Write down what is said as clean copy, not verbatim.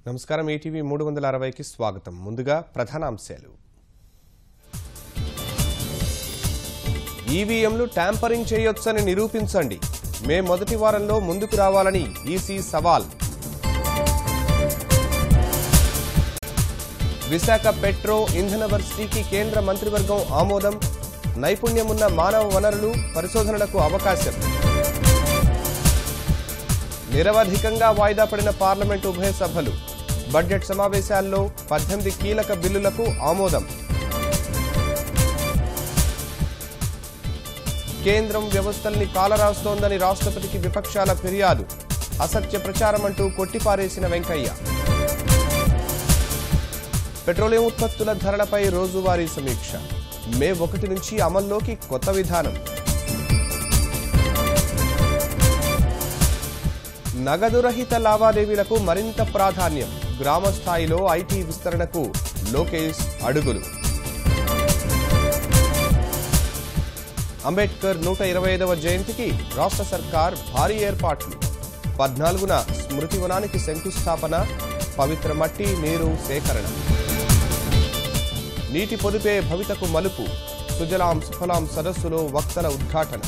నమస్కారం ఈటీవీ 360కి స్వాగతం. ముందుగా ప్రధానాంశాలు. ఈవీఎంలు ట్యాంపరింగ్ చేయొచ్చని నిరూపించండి. మే మొదటి వారంలో ముందుకు రావాలని ఈసీ సవాల్. విశాఖ పెట్రో ఇంధన వర్సిటీకి కేంద్ర మంత్రివర్గం ఆమోదం. నైపుణ్యమున్న మానవ వనరులు పరిశోధనలకు అవకాశం. నిరవధికంగా వాయిదా పడిన పార్లమెంటు ఉభయ సభలు. బడ్జెట్ సమావేశాల్లో 18 కీలక బిల్లులకు ఆమోదం. కేంద్రం వ్యవస్థల్ని కాలరాస్తోందని రాష్ట్రపతికి విపక్షాల ఫిర్యాదు. అసత్య ప్రచారమంటూ కొట్టిపారేసిన వెంకయ్య. పెట్రోలియం ఉత్పత్తుల ధరలపై రోజువారీ సమీక్ష. మే 1 నుంచి అమల్లోకి కొత్త విధానం. నగదు రహిత లావాదేవీలకు మరింత ప్రాధాన్యం. గ్రామ స్థాయిలో ఐటీ విస్తరణకు లోకేష్ అడుగులు. అంబేద్కర్ 125వ జయంతికి రాష్ట్ర సర్కార్ భారీ ఏర్పాట్లు. 14న స్మృతివనానికి శంకుస్థాపన. పవిత్ర మట్టి నీరు సేకరణ. నీటి పొదుపే భవితకు మలుపు. సుజలాం సుఫలాం సదస్సులో వక్తల ఉద్ఘాటన.